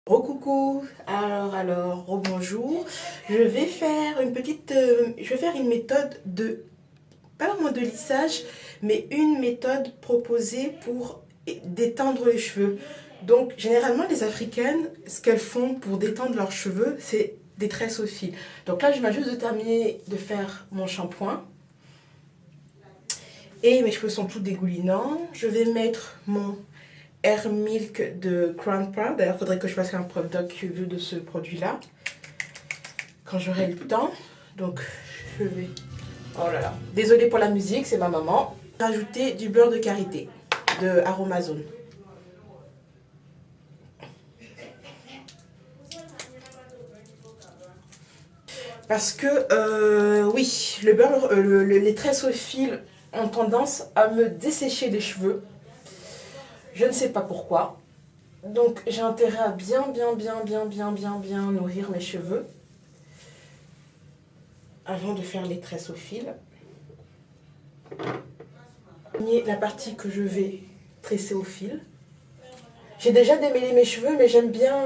Recoucou, alors, rebonjour. Je vais faire une méthode de, pas vraiment de lissage, mais une méthode proposée pour détendre les cheveux. Donc, généralement, les Africaines, ce qu'elles font pour détendre leurs cheveux, c'est des tresses au fil. Donc là, je viens juste de terminer de faire mon shampoing. Et mes cheveux sont tout dégoulinants. Je vais mettre mon Air Milk de Crown Proud. D'ailleurs, il faudrait que je fasse un product review de ce produit-là quand j'aurai le temps. Donc, je vais... Oh là là. Désolée pour la musique, c'est ma maman. Rajouter du beurre de karité de Aromazone. Parce que, oui, le beurre, les tresses au fil ont tendance à me dessécher les cheveux. Je ne sais pas pourquoi. Donc, j'ai intérêt à bien nourrir mes cheveux avant de faire les tresses au fil. La partie que je vais tresser au fil. J'ai déjà démêlé mes cheveux, mais j'aime bien,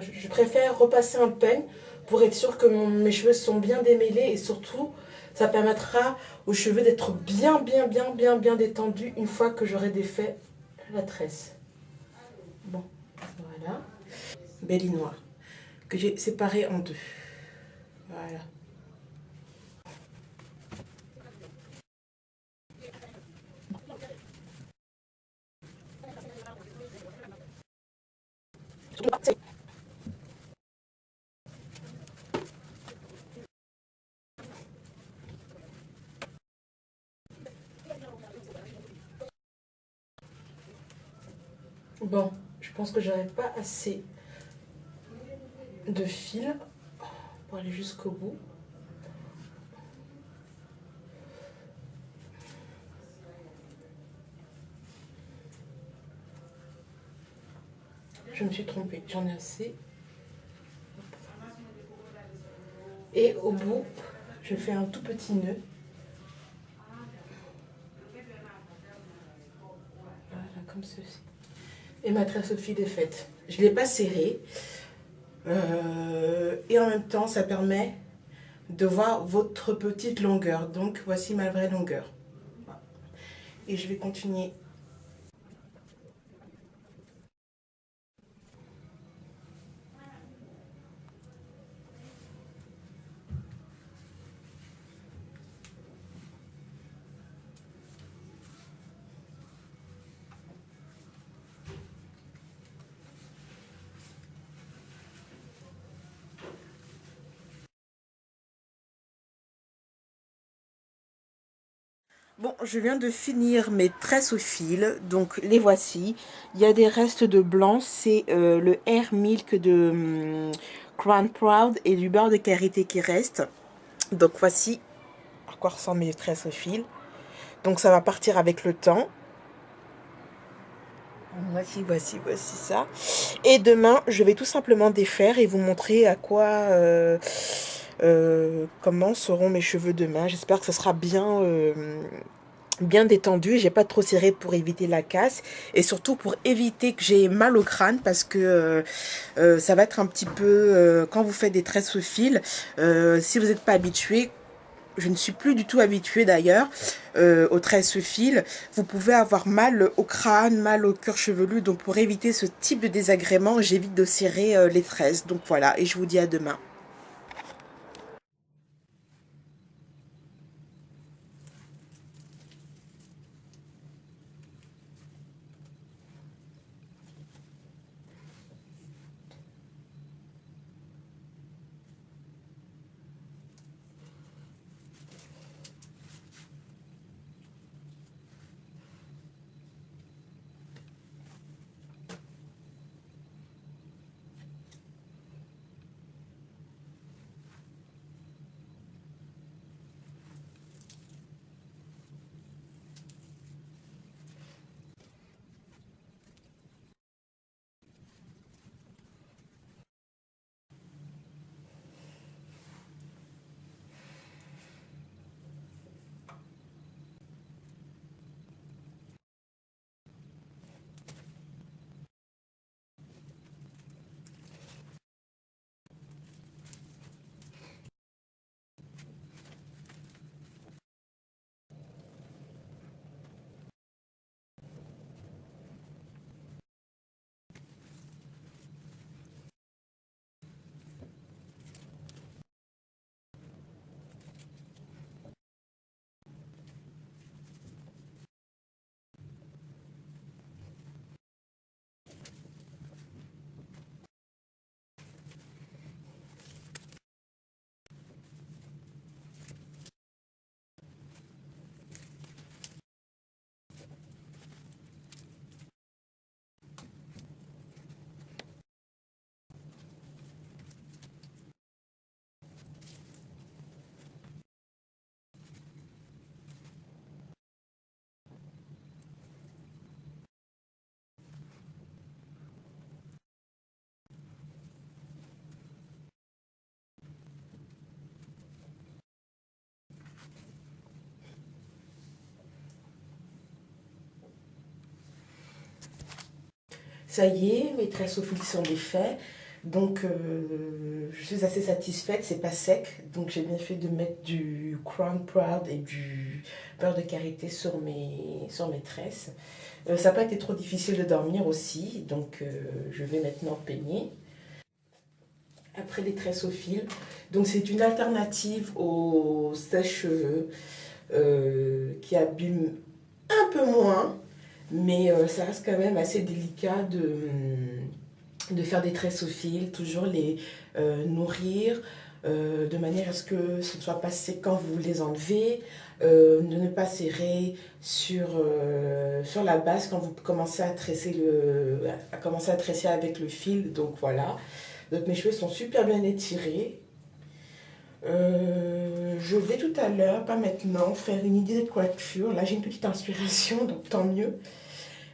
je préfère repasser un peigne pour être sûr que mes cheveux sont bien démêlés et surtout, ça permettra aux cheveux d'être bien détendus une fois que j'aurai défait la tresse. Bon, voilà. Bellinois, que j'ai séparé en deux. Voilà. Bon, je pense que j'aurai pas assez de fil pour aller jusqu'au bout. Je me suis trompée, j'en ai assez. Et au bout, je fais un tout petit nœud. Voilà, comme ceci. Et ma tresse au fil est faite. Je ne l'ai pas serrée. Et en même temps, ça permet de voir votre petite longueur. Donc, voici ma vraie longueur. Et je vais continuer. Bon, je viens de finir mes tresses au fil, donc les voici. Il y a des restes de blanc, c'est le Air Milk de Crown Proud et du beurre de karité qui reste. Donc voici à quoi ressemblent mes tresses au fil. Donc ça va partir avec le temps. Voici ça. Et demain, je vais tout simplement défaire et vous montrer à quoi, comment seront mes cheveux demain. J'espère que ce sera bien détendu. J'ai pas trop serré pour éviter la casse et surtout pour éviter que j'ai mal au crâne parce que ça va être un petit peu quand vous faites des tresses au fil, si vous n'êtes pas habitué. Je ne suis plus du tout habituée d'ailleurs aux tresses fil. Vous pouvez avoir mal au crâne, mal au cuir chevelu. Donc pour éviter ce type de désagrément, j'évite de serrer les tresses. Donc voilà, et je vous dis à demain. Ça y est, mes tresses au fil sont défaits. Donc, je suis assez satisfaite. C'est pas sec. Donc, j'ai bien fait de mettre du Crown Proud et du beurre de karité sur mes tresses. Ça n'a pas été trop difficile de dormir aussi. Donc, je vais maintenant peigner. Après les tresses au fil. Donc, c'est une alternative au sèche-cheveux qui abîme un peu moins. Mais ça reste quand même assez délicat de faire des tresses au fil, toujours les nourrir de manière à ce que ce ne soit pas sec quand vous les enlevez, de ne pas serrer sur la base quand vous commencez à tresser avec le fil. Donc voilà, donc mes cheveux sont super bien étirés. Je vais tout à l'heure, pas maintenant, faire une idée de coiffure. Là j'ai une petite inspiration, donc tant mieux.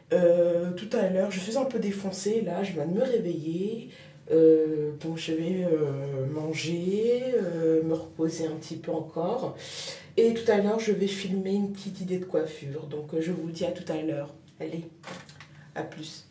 Tout à l'heure, je faisais un peu défoncer, là, je viens de me réveiller. Donc je vais manger, me reposer un petit peu encore. Et tout à l'heure, je vais filmer une petite idée de coiffure. Donc je vous dis à tout à l'heure. Allez, à plus.